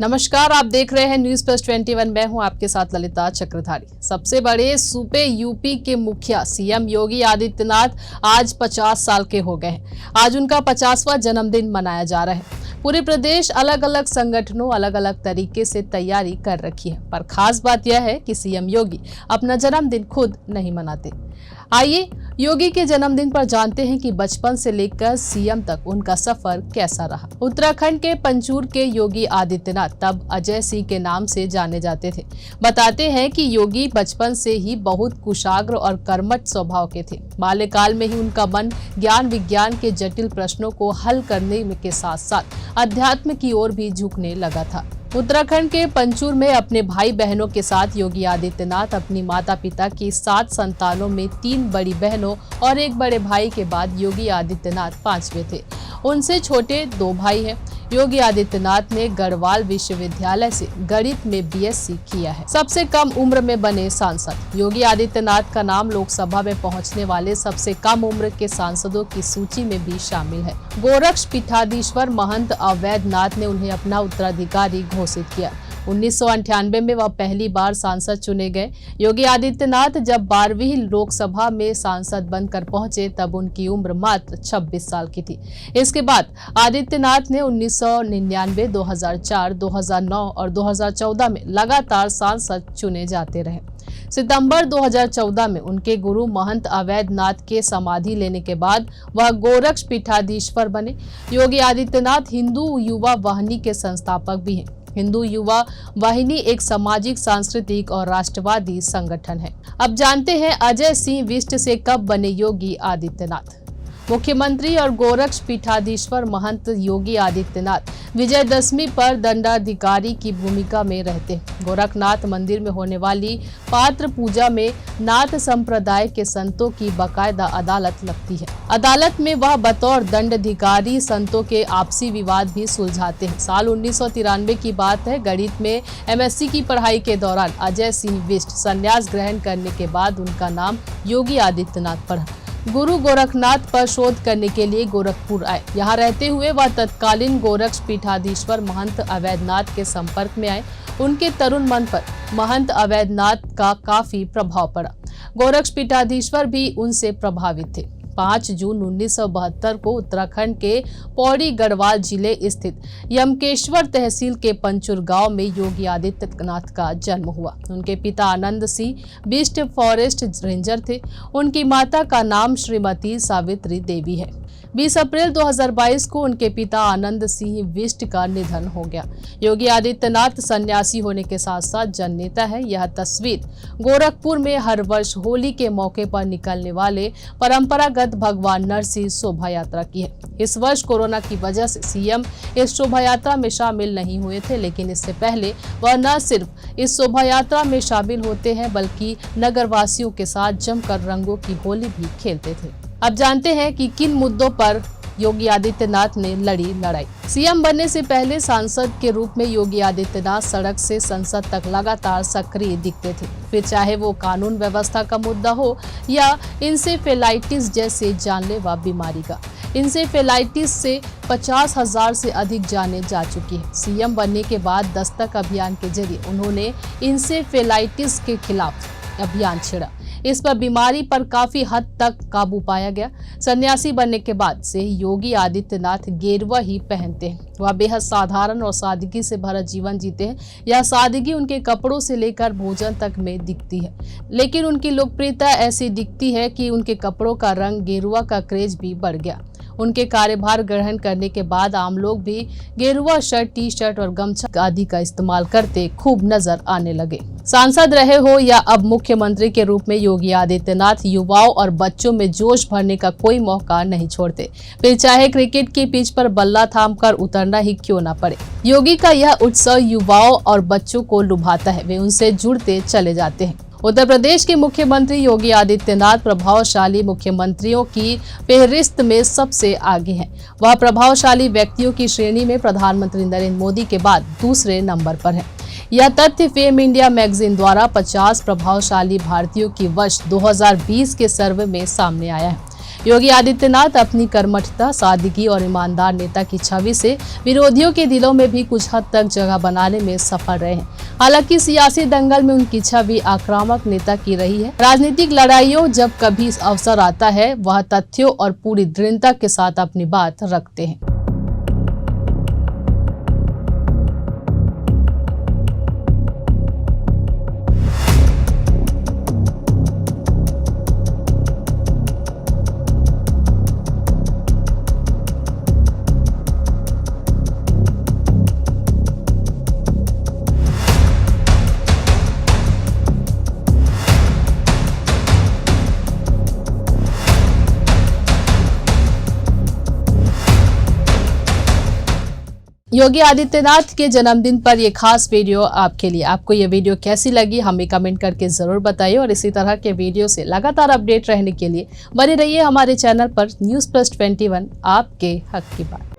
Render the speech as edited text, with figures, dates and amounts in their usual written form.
नमस्कार, आप देख रहे हैं न्यूज प्लस 21। मैं हूं आपके साथ ललिता चक्रधारी। सबसे बड़े सूबे यूपी के मुखिया सीएम योगी आदित्यनाथ आज 50 साल के हो गए हैं। आज उनका 50वां जन्मदिन मनाया जा रहा है। पूरे प्रदेश अलग अलग संगठनों अलग अलग तरीके से तैयारी कर रखी है, पर खास बात यह है कि सीएम योगी अपना जन्मदिन खुद नहीं मनाते। आइए योगी के जन्मदिन पर जानते हैं कि बचपन से लेकर सीएम तक उनका सफर कैसा रहा। उत्तराखंड के पंचूर के योगी आदित्यनाथ तब अजय सिंह के नाम से जाने जाते थे। बताते हैं कि योगी बचपन से ही बहुत कुशाग्र और कर्मठ स्वभाव के थे। बाल्यकाल में ही उनका मन ज्ञान विज्ञान के जटिल प्रश्नों को हल करने के साथ साथ अध्यात्म की ओर भी झुकने लगा था। उत्तराखंड के पंचूर में अपने भाई बहनों के साथ योगी आदित्यनाथ अपनी माता पिता की 7 संतानों में 3 बड़ी बहनों और 1 बड़े भाई के बाद योगी आदित्यनाथ 5वें थे। उनसे छोटे 2 भाई हैं। योगी आदित्यनाथ ने गढ़वाल विश्वविद्यालय से गणित में बीएससी किया है। सबसे कम उम्र में बने सांसद। योगी आदित्यनाथ का नाम लोकसभा में पहुंचने वाले सबसे कम उम्र के सांसदों की सूची में भी शामिल है। गोरक्ष पीठाधीश्वर महंत अवैधनाथ ने उन्हें अपना उत्तराधिकारी घोषित किया। 1998 में वह पहली बार सांसद चुने गए। योगी आदित्यनाथ जब 12वीं लोकसभा में सांसद बनकर पहुंचे तब उनकी उम्र मात्र 26 साल की थी। इसके बाद आदित्यनाथ ने 1999, 2004, 2009 और 2014 में लगातार सांसद चुने जाते रहे। सितंबर 2014 में उनके गुरु महंत अवैधनाथ के समाधि लेने के बाद वह गोरक्ष पीठाधीश्वर बने। योगी आदित्यनाथ हिंदू युवा वाहिनी के संस्थापक भी हैं। हिंदू युवा वाहिनी एक सामाजिक, सांस्कृतिक और राष्ट्रवादी संगठन है। अब जानते हैं अजय सिंह विष्ट से कब बने योगी आदित्यनाथ। मुख्यमंत्री और गोरक्ष पीठाधीश्वर महंत योगी आदित्यनाथ विजयदशमी पर दंडाधिकारी की भूमिका में रहते। गोरखनाथ मंदिर में होने वाली पात्र पूजा में नाथ संप्रदाय के संतों की बाकायदा अदालत लगती है। अदालत में वह बतौर दंडाधिकारी संतों के आपसी विवाद भी सुलझाते हैं। साल 1993 की बात है। गणित में एमएससी की पढ़ाई के दौरान अजय सिंह विष्ट संन्यास ग्रहण करने के बाद उनका नाम योगी आदित्यनाथ पड़ा। गुरु गोरखनाथ पर शोध करने के लिए गोरखपुर आए। यहाँ रहते हुए वह तत्कालीन गोरक्ष पीठाधीश्वर महंत अवैधनाथ के संपर्क में आए। उनके तरुण मन पर महंत अवैधनाथ का काफी प्रभाव पड़ा। गोरक्ष पीठाधीश्वर भी उनसे प्रभावित थे। 5 जून 1972 को उत्तराखंड के पौड़ी गढ़वाल जिले स्थित यमकेश्वर तहसील के पंचूर गांव में योगी आदित्यनाथ का जन्म हुआ। उनके पिता आनंद सिंह बिष्ट फॉरेस्ट रेंजर थे। उनकी माता का नाम श्रीमती सावित्री देवी है। 20 अप्रैल 2022 को उनके पिता आनंद सिंह बिष्ट का निधन हो गया। योगी आदित्यनाथ सन्यासी होने के साथ साथ जननेता है। यह तस्वीर गोरखपुर में हर वर्ष होली के मौके पर निकलने वाले परंपरागत भगवान नरसिंह शोभा यात्रा की है। इस वर्ष कोरोना की वजह से सीएम इस शोभा यात्रा में शामिल नहीं हुए थे, लेकिन इससे पहले वह न सिर्फ इस शोभा यात्रा में शामिल होते हैं बल्कि नगरवासियों के साथ जमकर रंगों की होली भी खेलते थे। अब जानते हैं कि किन मुद्दों पर योगी आदित्यनाथ ने लड़ी लड़ाई। सीएम बनने से पहले सांसद के रूप में योगी आदित्यनाथ सड़क से संसद तक लगातार सक्रिय दिखते थे। फिर चाहे वो कानून व्यवस्था का मुद्दा हो या इंसेफेलाइटिस जैसे जानलेवा बीमारी का। इंसेफेलाइटिस से 50,000 से अधिक जानें जा चुकी है। सीएम बनने के बाद दस्तक अभियान के जरिए उन्होंने इंसेफेलाइटिस के खिलाफ अभियान छेड़ा। इस पर बीमारी पर काफी हद तक काबू पाया गया। सन्यासी बनने के बाद से योगी आदित्यनाथ गेरुआ ही पहनते हैं। वह बेहद साधारण और सादगी से भरा जीवन जीते हैं। यह सादगी उनके कपड़ों से लेकर भोजन तक में दिखती है, लेकिन उनकी लोकप्रियता ऐसी दिखती है कि उनके कपड़ों का रंग गेरुआ का क्रेज भी बढ़ गया। उनके कार्यभार ग्रहण करने के बाद आम लोग भी गेरुआ शर्ट, टी शर्ट और गमछा आदि का इस्तेमाल करते खूब नजर आने लगे। सांसद रहे हो या अब मुख्यमंत्री के रूप में योगी आदित्यनाथ युवाओं और बच्चों में जोश भरने का कोई मौका नहीं छोड़ते। फिर चाहे क्रिकेट की पिच पर बल्ला थामकर उतरना ही क्यों न पड़े। योगी का यह उत्सव युवाओं और बच्चों को लुभाता है। वे उनसे जुड़ते चले जाते हैं। उत्तर प्रदेश के मुख्यमंत्री योगी आदित्यनाथ प्रभावशाली मुख्यमंत्रियों की फेहरिस्त में सबसे आगे हैं। वह प्रभावशाली व्यक्तियों की श्रेणी में प्रधानमंत्री नरेंद्र मोदी के बाद दूसरे नंबर पर है। यह तथ्य फेम इंडिया मैगजीन द्वारा 50 प्रभावशाली भारतीयों की वर्ष 2020 के सर्वे में सामने आया है। योगी आदित्यनाथ अपनी कर्मठता, सादगी और ईमानदार नेता की छवि से विरोधियों के दिलों में भी कुछ हद तक जगह बनाने में सफल रहे हैं। हालांकि सियासी दंगल में उनकी छवि आक्रामक नेता की रही है। राजनीतिक लड़ाइयों जब कभी अवसर आता है, वह तथ्यों और पूरी दृढ़ता के साथ अपनी बात रखते हैं। योगी आदित्यनाथ के जन्मदिन पर ये खास वीडियो आपके लिए। आपको ये वीडियो कैसी लगी हमें कमेंट करके जरूर बताइए और इसी तरह के वीडियो से लगातार अपडेट रहने के लिए बने रहिए हमारे चैनल पर न्यूज़ प्लस 21 आपके हक की बात।